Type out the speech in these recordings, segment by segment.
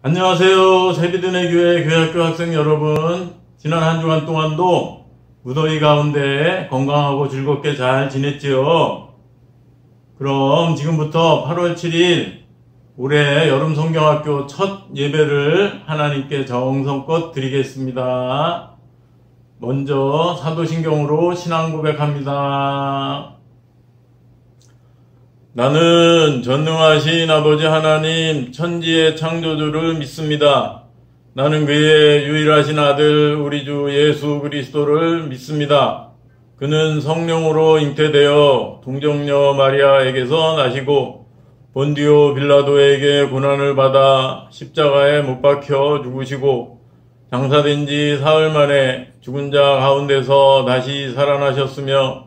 안녕하세요. 새비드네 교회 교회학교 학생 여러분. 지난 한 주간 동안도 무더위 가운데 건강하고 즐겁게 잘 지냈지요? 그럼 지금부터 8월 7일 올해 여름성경학교 첫 예배를 하나님께 정성껏 드리겠습니다. 먼저 사도신경으로 신앙 고백합니다. 나는 전능하신 아버지 하나님 천지의 창조주를 믿습니다. 나는 그의 유일하신 아들 우리 주 예수 그리스도를 믿습니다. 그는 성령으로 잉태되어 동정녀 마리아에게서 나시고 본디오 빌라도에게 고난을 받아 십자가에 못 박혀 죽으시고 장사된 지 사흘 만에 죽은 자 가운데서 다시 살아나셨으며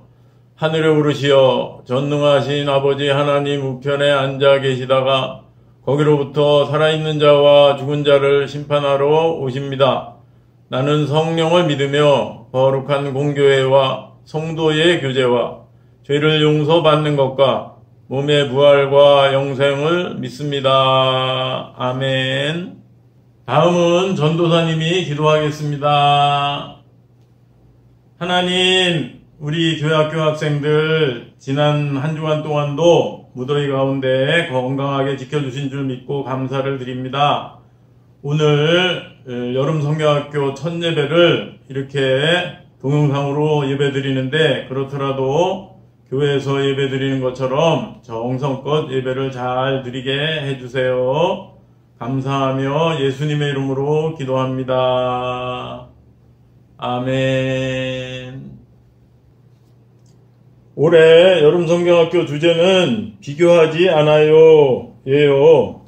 하늘에 오르시어 전능하신 아버지 하나님 우편에 앉아 계시다가 거기로부터 살아있는 자와 죽은 자를 심판하러 오십니다. 나는 성령을 믿으며 거룩한 공교회와 성도의 교제와 죄를 용서받는 것과 몸의 부활과 영생을 믿습니다. 아멘. 다음은 전도사님이 기도하겠습니다. 하나님, 우리 교회학교 학생들 지난 한 주간 동안도 무더위 가운데 건강하게 지켜주신 줄 믿고 감사를 드립니다. 오늘 여름성경학교 첫 예배를 이렇게 동영상으로 예배 드리는데 그렇더라도 교회에서 예배 드리는 것처럼 정성껏 예배를 잘 드리게 해주세요. 감사하며 예수님의 이름으로 기도합니다. 아멘. 올해 여름성경학교 주제는 비교하지 않아요 예요.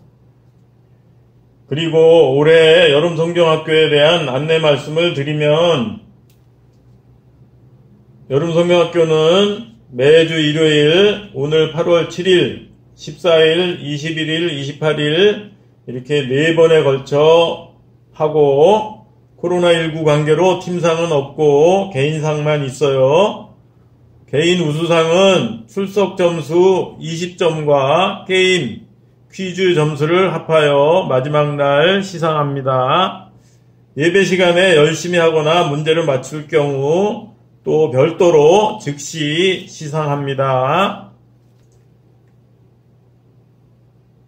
그리고 올해 여름성경학교에 대한 안내 말씀을 드리면 여름성경학교는 매주 일요일 오늘 8월 7일, 14일, 21일, 28일 이렇게 4번에 걸쳐 하고 코로나19 관계로 팀상은 없고 개인상만 있어요. 개인 우수상은 출석 점수 20점과 게임, 퀴즈 점수를 합하여 마지막 날 시상합니다. 예배 시간에 열심히 하거나 문제를 맞출 경우 또 별도로 즉시 시상합니다.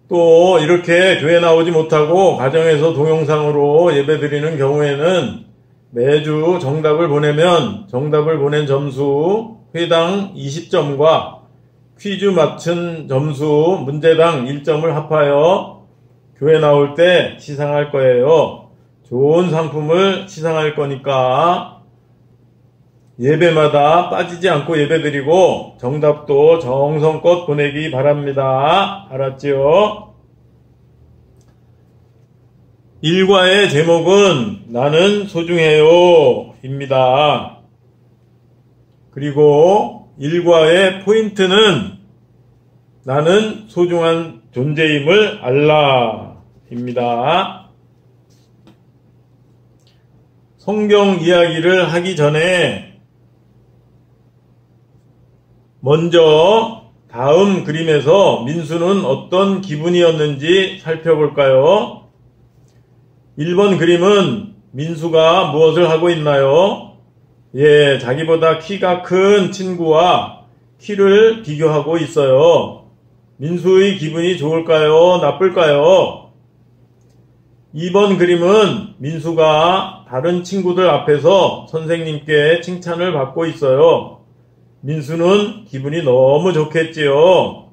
또 이렇게 교회 나오지 못하고 가정에서 동영상으로 예배 드리는 경우에는 매주 정답을 보내면 정답을 보낸 점수 회당 20점과 퀴즈 맞춘 점수 문제당 1점을 합하여 교회 나올 때 시상할 거예요. 좋은 상품을 시상할 거니까 예배마다 빠지지 않고 예배드리고 정답도 정성껏 보내기 바랍니다. 알았지요? 일과의 제목은 나는 소중해요 입니다. 그리고 일과의 포인트는 나는 소중한 존재임을 알라 입니다. 성경 이야기를 하기 전에 먼저 다음 그림에서 민수는 어떤 기분이었는지 살펴볼까요? 1번 그림은 민수가 무엇을 하고 있나요? 자기보다 키가 큰 친구와 키를 비교하고 있어요. 민수의 기분이 좋을까요? 나쁠까요? 2번 그림은 민수가 다른 친구들 앞에서 선생님께 칭찬을 받고 있어요. 민수는 기분이 너무 좋겠지요.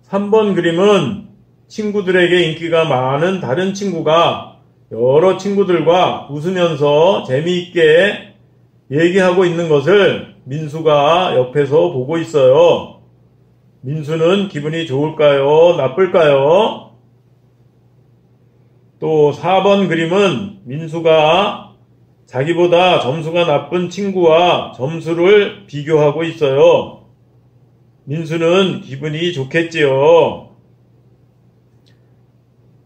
3번 그림은 친구들에게 인기가 많은 다른 친구가 여러 친구들과 웃으면서 재미있게 얘기하고 있는 것을 민수가 옆에서 보고 있어요. 민수는 기분이 좋을까요? 나쁠까요? 또 4번 그림은 민수가 자기보다 점수가 나쁜 친구와 점수를 비교하고 있어요. 민수는 기분이 좋겠지요.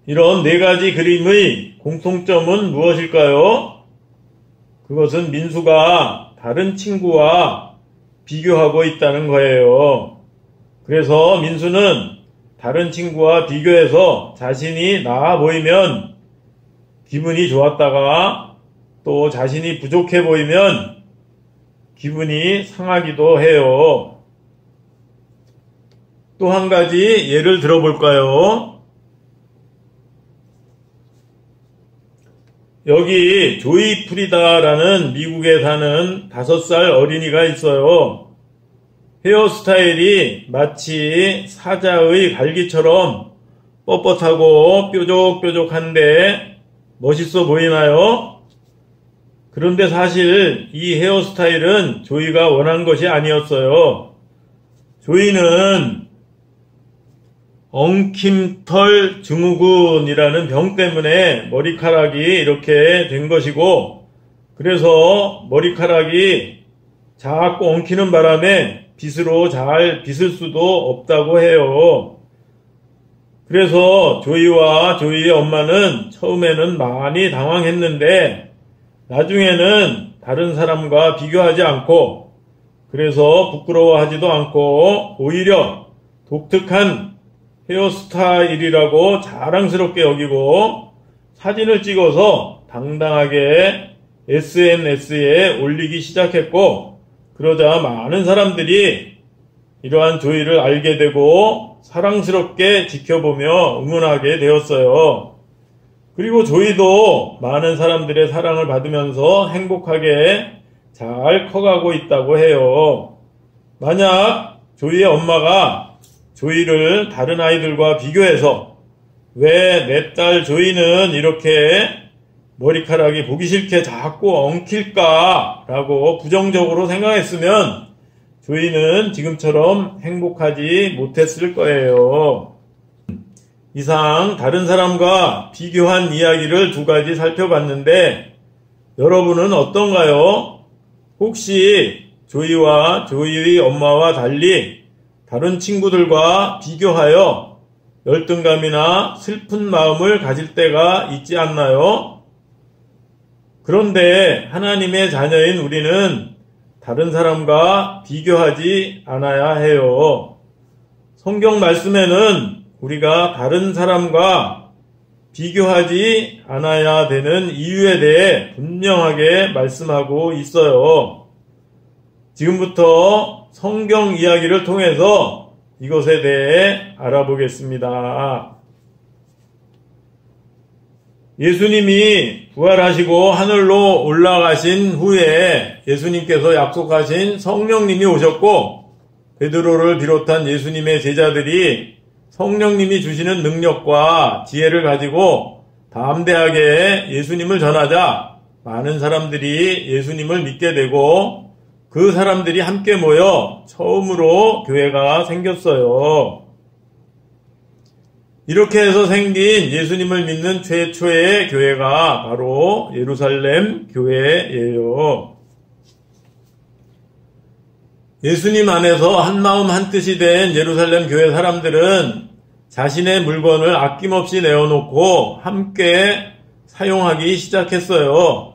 이런 4가지 그림의 공통점은 무엇일까요? 그것은 민수가 다른 친구와 비교하고 있다는 거예요. 그래서 민수는 다른 친구와 비교해서 자신이 나아 보이면 기분이 좋았다가 또 자신이 부족해 보이면 기분이 상하기도 해요. 또 한 가지 예를 들어볼까요? 여기 조이 프리다라는 미국에 사는 5살 어린이가 있어요. 헤어스타일이 마치 사자의 갈기처럼 뻣뻣하고 뾰족뾰족한데 멋있어 보이나요? 그런데 사실 이 헤어스타일은 조이가 원한 것이 아니었어요. 조이는 엉킴털 증후군이라는 병 때문에 머리카락이 이렇게 된 것이고, 그래서 머리카락이 자꾸 엉키는 바람에 빗으로 잘 빗을 수도 없다고 해요. 그래서 조이와 조이의 엄마는 처음에는 많이 당황했는데 나중에는 다른 사람과 비교하지 않고, 그래서 부끄러워하지도 않고 오히려 독특한 헤어스타일이라고 자랑스럽게 여기고 사진을 찍어서 당당하게 SNS에 올리기 시작했고, 그러자 많은 사람들이 이러한 조이를 알게 되고 사랑스럽게 지켜보며 응원하게 되었어요. 그리고 조이도 많은 사람들의 사랑을 받으면서 행복하게 잘 커가고 있다고 해요. 만약 조이의 엄마가 조이를 다른 아이들과 비교해서 왜 내 딸 조이는 이렇게 머리카락이 보기 싫게 자꾸 엉킬까 라고 부정적으로 생각했으면 조이는 지금처럼 행복하지 못했을 거예요. 이상 다른 사람과 비교한 이야기를 2가지 살펴봤는데 여러분은 어떤가요? 혹시 조이와 조이의 엄마와 달리 다른 친구들과 비교하여 열등감이나 슬픈 마음을 가질 때가 있지 않나요? 그런데 하나님의 자녀인 우리는 다른 사람과 비교하지 않아야 해요. 성경 말씀에는 우리가 다른 사람과 비교하지 않아야 되는 이유에 대해 분명하게 말씀하고 있어요. 지금부터 성경 이야기를 통해서 이것에 대해 알아보겠습니다. 예수님이 부활하시고 하늘로 올라가신 후에 예수님께서 약속하신 성령님이 오셨고, 베드로를 비롯한 예수님의 제자들이 성령님이 주시는 능력과 지혜를 가지고 담대하게 예수님을 전하자 많은 사람들이 예수님을 믿게 되고, 그 사람들이 함께 모여 처음으로 교회가 생겼어요. 이렇게 해서 생긴 예수님을 믿는 최초의 교회가 바로 예루살렘 교회예요. 예수님 안에서 한마음 한뜻이 된 예루살렘 교회 사람들은 자신의 물건을 아낌없이 내어놓고 함께 사용하기 시작했어요.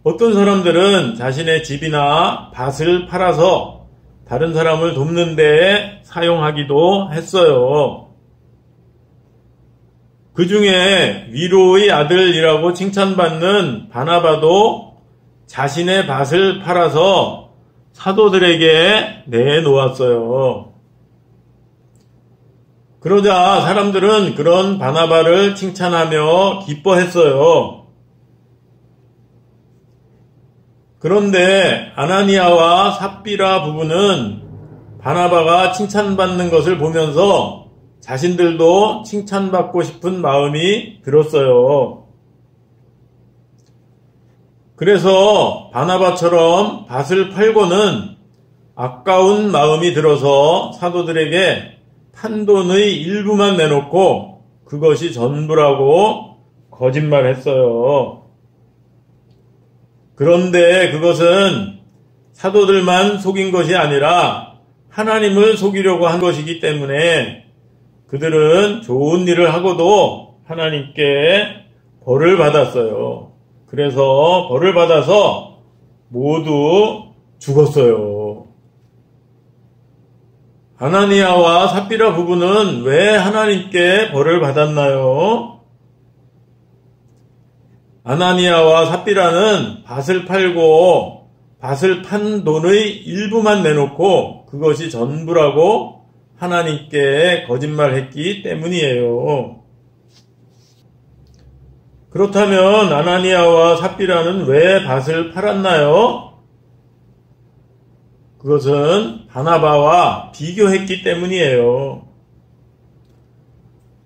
어떤 사람들은 자신의 집이나 밭을 팔아서 다른 사람을 돕는 데 사용하기도 했어요. 그 중에 위로의 아들이라고 칭찬받는 바나바도 자신의 밭을 팔아서 사도들에게 내놓았어요. 그러자 사람들은 그런 바나바를 칭찬하며 기뻐했어요. 그런데 아나니아와 삽비라 부부는 바나바가 칭찬받는 것을 보면서 자신들도 칭찬받고 싶은 마음이 들었어요. 그래서 바나바처럼 밭을 팔고는 아까운 마음이 들어서 사도들에게 판돈의 일부만 내놓고 그것이 전부라고 거짓말했어요. 그런데 그것은 사도들만 속인 것이 아니라 하나님을 속이려고 한 것이기 때문에 그들은 좋은 일을 하고도 하나님께 벌을 받았어요. 그래서 벌을 받아서 모두 죽었어요. 아나니아와 삽비라 부부는 왜 하나님께 벌을 받았나요? 아나니아와 삽비라는 밭을 팔고 밭을 판 돈의 일부만 내놓고 그것이 전부라고 하나님께 거짓말했기 때문이에요. 그렇다면 아나니아와 삽비라는 왜 밭을 팔았나요? 그것은 바나바와 비교했기 때문이에요.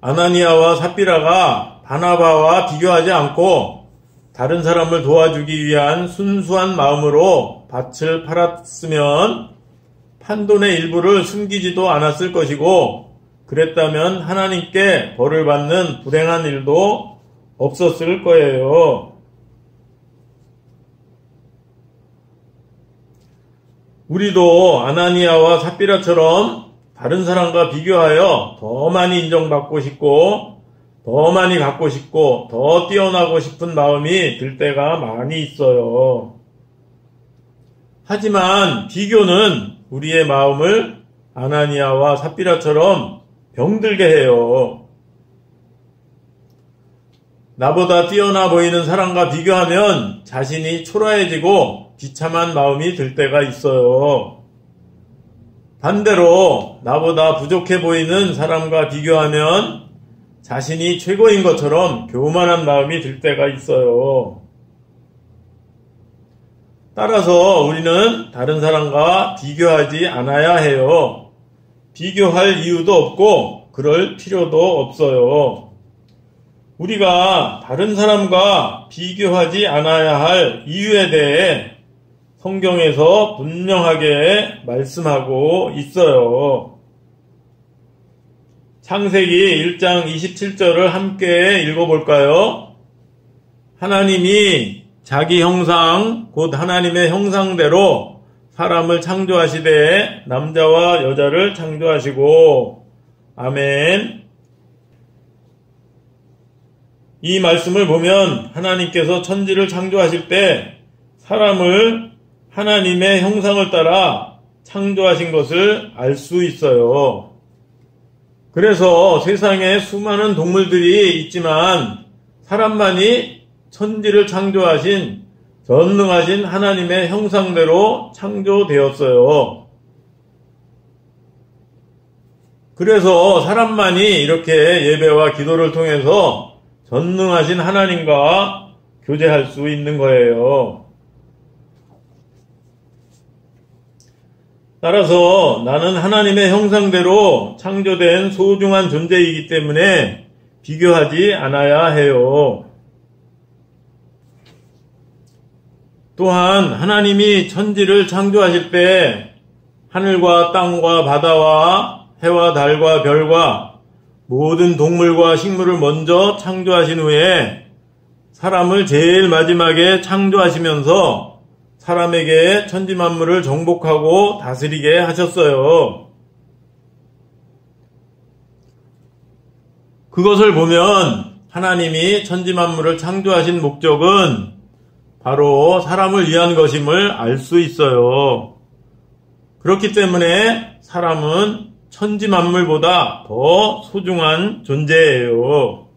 아나니아와 삽비라가 바나바와 비교하지 않고 다른 사람을 도와주기 위한 순수한 마음으로 밭을 팔았으면 판돈의 일부를 숨기지도 않았을 것이고, 그랬다면 하나님께 벌을 받는 불행한 일도 없었을 거예요. 우리도 아나니아와 삽비라처럼 다른 사람과 비교하여 더 많이 인정받고 싶고, 더 많이 갖고 싶고, 더 뛰어나고 싶은 마음이 들 때가 많이 있어요. 하지만 비교는 우리의 마음을 아나니아와 삽비라처럼 병들게 해요. 나보다 뛰어나 보이는 사람과 비교하면 자신이 초라해지고 비참한 마음이 들 때가 있어요. 반대로 나보다 부족해 보이는 사람과 비교하면 자신이 최고인 것처럼 교만한 마음이 들 때가 있어요. 따라서 우리는 다른 사람과 비교하지 않아야 해요. 비교할 이유도 없고 그럴 필요도 없어요. 우리가 다른 사람과 비교하지 않아야 할 이유에 대해 성경에서 분명하게 말씀하고 있어요. 창세기 1장 27절을 함께 읽어볼까요? 하나님이 자기 형상, 곧 하나님의 형상대로 사람을 창조하시되 남자와 여자를 창조하시고, 아멘. 이 말씀을 보면 하나님께서 천지를 창조하실 때 사람을 하나님의 형상을 따라 창조하신 것을 알 수 있어요. 그래서 세상에 수많은 동물들이 있지만 사람만이 천지를 창조하신 전능하신 하나님의 형상대로 창조되었어요. 그래서 사람만이 이렇게 예배와 기도를 통해서 전능하신 하나님과 교제할 수 있는 거예요. 따라서 나는 하나님의 형상대로 창조된 소중한 존재이기 때문에 비교하지 않아야 해요. 또한 하나님이 천지를 창조하실 때 하늘과 땅과 바다와 해와 달과 별과 모든 동물과 식물을 먼저 창조하신 후에 사람을 제일 마지막에 창조하시면서 사람에게 천지 만물을 정복하고 다스리게 하셨어요. 그것을 보면 하나님이 천지 만물을 창조하신 목적은 바로 사람을 위한 것임을 알 수 있어요. 그렇기 때문에 사람은 천지 만물보다 더 소중한 존재예요.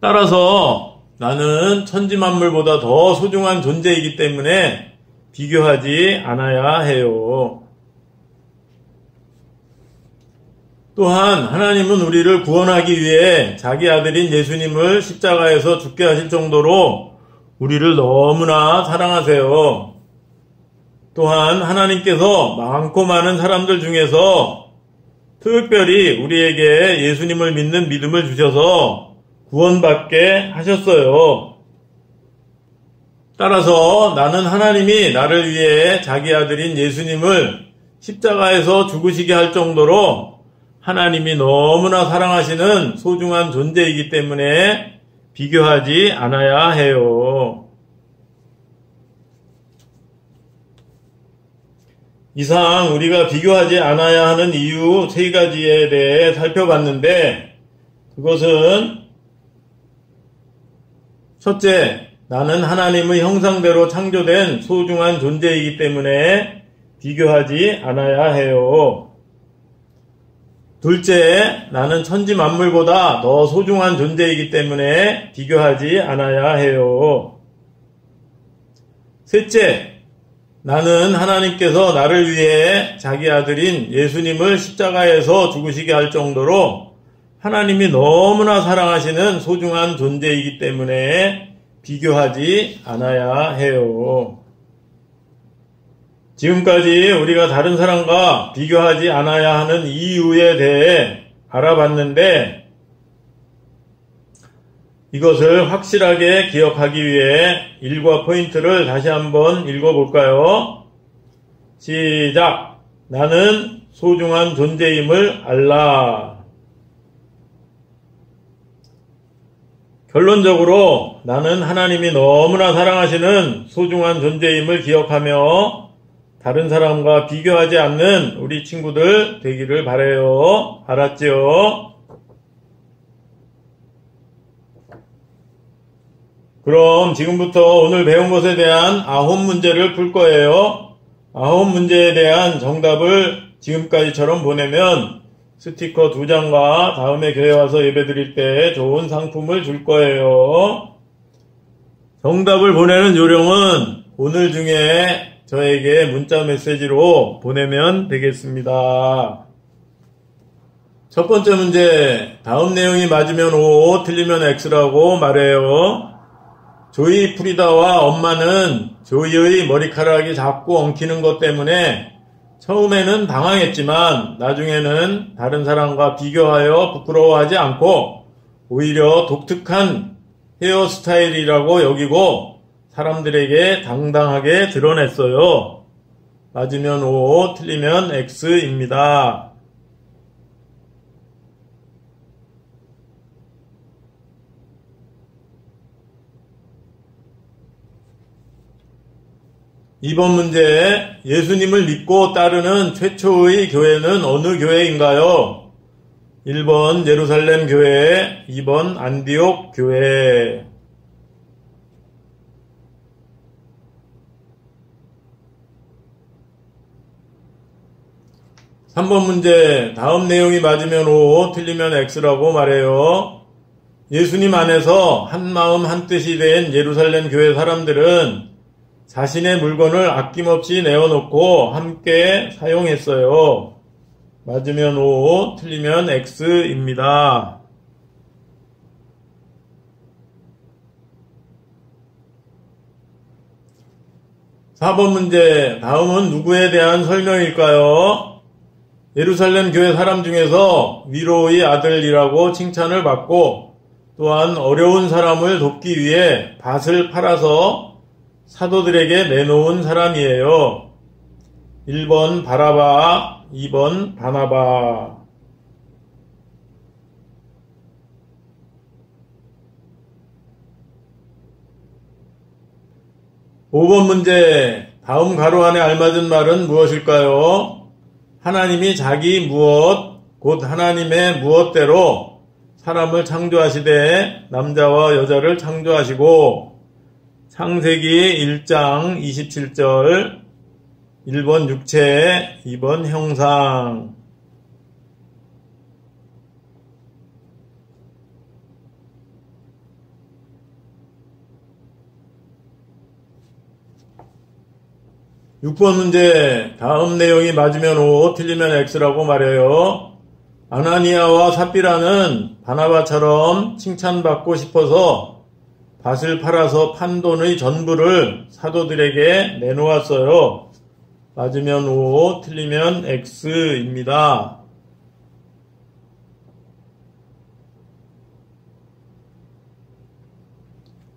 따라서 나는 천지 만물보다 더 소중한 존재이기 때문에 비교하지 않아야 해요. 또한 하나님은 우리를 구원하기 위해 자기 아들인 예수님을 십자가에서 죽게 하실 정도로 우리를 너무나 사랑하세요. 또한 하나님께서 많고 많은 사람들 중에서 특별히 우리에게 예수님을 믿는 믿음을 주셔서 구원받게 하셨어요. 따라서 나는 하나님이 나를 위해 자기 아들인 예수님을 십자가에서 죽으시게 할 정도로 하나님이 너무나 사랑하시는 소중한 존재이기 때문에 비교하지 않아야 해요. 이상 우리가 비교하지 않아야 하는 이유 3가지에 대해 살펴봤는데, 그것은 첫째, 나는 하나님의 형상대로 창조된 소중한 존재이기 때문에 비교하지 않아야 해요. 둘째, 나는 천지 만물보다 더 소중한 존재이기 때문에 비교하지 않아야 해요. 셋째, 나는 하나님께서 나를 위해 자기 아들인 예수님을 십자가에서 죽으시게 할 정도로 하나님이 너무나 사랑하시는 소중한 존재이기 때문에 비교하지 않아야 해요. 지금까지 우리가 다른 사람과 비교하지 않아야 하는 이유에 대해 알아봤는데, 이것을 확실하게 기억하기 위해 일과 포인트를 다시 한번 읽어볼까요? 시작! 나는 소중한 존재임을 알라. 결론적으로 나는 하나님이 너무나 사랑하시는 소중한 존재임을 기억하며 다른 사람과 비교하지 않는 우리 친구들 되기를 바라요. 알았지요? 그럼 지금부터 오늘 배운 것에 대한 9문제를 풀 거예요. 9문제에 대한 정답을 지금까지처럼 보내면 스티커 2장과 다음에 교회 와서 예배 드릴 때 좋은 상품을 줄 거예요. 정답을 보내는 요령은 오늘 중에 저에게 문자 메시지로 보내면 되겠습니다. 첫 번째 문제, 다음 내용이 맞으면 O, 틀리면 X라고 말해요. 조이 프리다와 엄마는 조이의 머리카락이 자꾸 엉키는 것 때문에 처음에는 당황했지만 나중에는 다른 사람과 비교하여 부끄러워하지 않고 오히려 독특한 헤어스타일이라고 여기고 사람들에게 당당하게 드러냈어요. 맞으면 O, 틀리면 X입니다. 이번 문제, 예수님을 믿고 따르는 최초의 교회는 어느 교회인가요? 1번 예루살렘 교회, 2번 안디옥 교회. 3번 문제, 다음 내용이 맞으면 O, 틀리면 X라고 말해요. 예수님 안에서 한마음 한뜻이 된 예루살렘 교회 사람들은 자신의 물건을 아낌없이 내어놓고 함께 사용했어요. 맞으면 O, 틀리면 X입니다. 4번 문제, 다음은 누구에 대한 설명일까요? 예루살렘 교회 사람 중에서 위로의 아들이라고 칭찬을 받고 또한 어려운 사람을 돕기 위해 밭을 팔아서 사도들에게 내놓은 사람이에요. 1번 바라바, 2번 바나바. 5번 문제, 다음 가로 안에 알맞은 말은 무엇일까요? 하나님이 자기 무엇, 곧 하나님의 무엇대로 사람을 창조하시되 남자와 여자를 창조하시고 창세기 1장 27절 1번 육체, 2번 형상. (6번) 문제, 다음 내용이 맞으면 O, 틀리면 X라고 말해요. 아나니아와 삽비라는 바나바처럼 칭찬받고 싶어서 밭을 팔아서 판 돈의 전부를 사도들에게 내놓았어요. 맞으면 O, 틀리면 X입니다.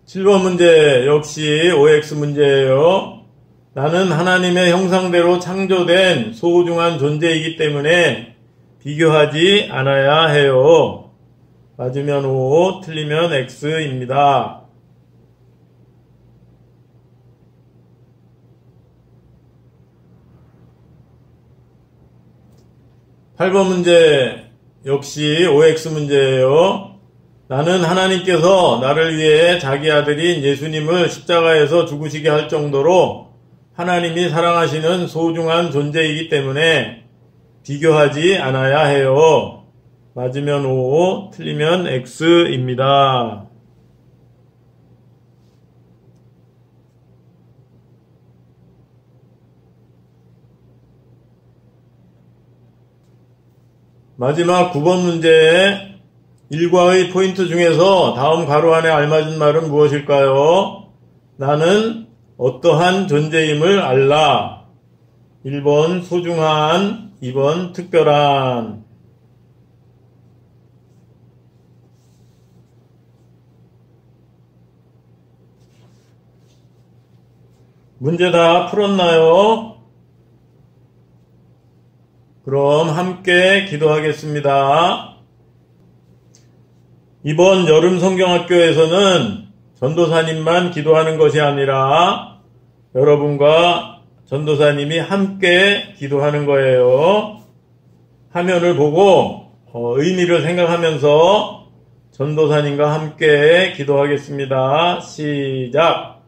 (7번) 문제, 역시 OX 문제예요. 나는 하나님의 형상대로 창조된 소중한 존재이기 때문에 비교하지 않아야 해요. 맞으면 O, 틀리면 X입니다. 8번 문제, 역시 OX 문제예요. 나는 하나님께서 나를 위해 자기 아들인 예수님을 십자가에서 죽으시게 할 정도로 하나님이 사랑하시는 소중한 존재이기 때문에 비교하지 않아야 해요. 맞으면 O, 틀리면 X입니다. 마지막 9번 문제, 일과의 포인트 중에서 다음 가로 안에 알맞은 말은 무엇일까요? 나는 어떠한 존재임을 알라. 1번 소중한, 2번 특별한. 문제 다 풀었나요? 그럼 함께 기도하겠습니다. 이번 여름 성경학교에서는 전도사님만 기도하는 것이 아니라 여러분과 전도사님이 함께 기도하는 거예요. 화면을 보고 의미를 생각하면서 전도사님과 함께 기도하겠습니다. 시작!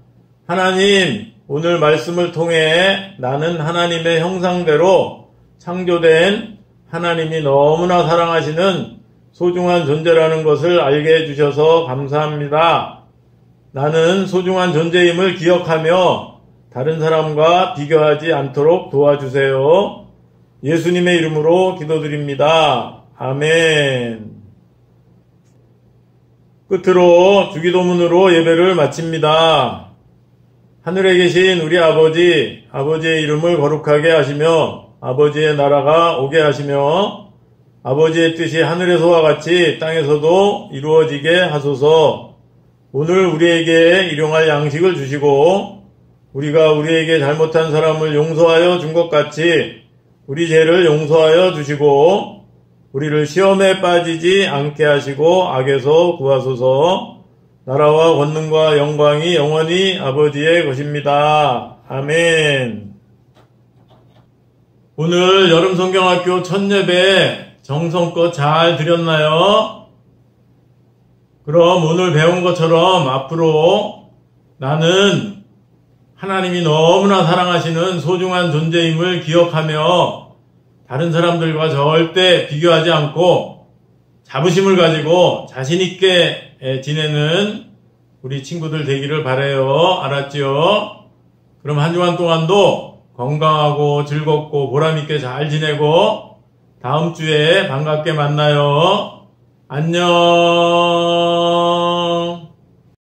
하나님, 오늘 말씀을 통해 나는 하나님의 형상대로 창조된 하나님이 너무나 사랑하시는 소중한 존재라는 것을 알게 해주셔서 감사합니다. 나는 소중한 존재임을 기억하며 다른 사람과 비교하지 않도록 도와주세요. 예수님의 이름으로 기도드립니다. 아멘. 끝으로 주기도문으로 예배를 마칩니다. 하늘에 계신 우리 아버지, 아버지의 이름을 거룩하게 하시며 아버지의 나라가 오게 하시며 아버지의 뜻이 하늘에서와 같이 땅에서도 이루어지게 하소서. 오늘 우리에게 일용할 양식을 주시고 우리가 우리에게 잘못한 사람을 용서하여 준 것 같이 우리 죄를 용서하여 주시고 우리를 시험에 빠지지 않게 하시고 악에서 구하소서. 나라와 권능과 영광이 영원히 아버지의 것입니다. 아멘. 오늘 여름성경학교 첫 예배 정성껏 잘 드렸나요? 그럼 오늘 배운 것처럼 앞으로 나는 하나님이 너무나 사랑하시는 소중한 존재임을 기억하며 다른 사람들과 절대 비교하지 않고 자부심을 가지고 자신있게 지내는 우리 친구들 되기를 바라요. 알았지요? 그럼 한 주간 동안도 건강하고 즐겁고 보람있게 잘 지내고 다음 주에 반갑게 만나요. 안녕.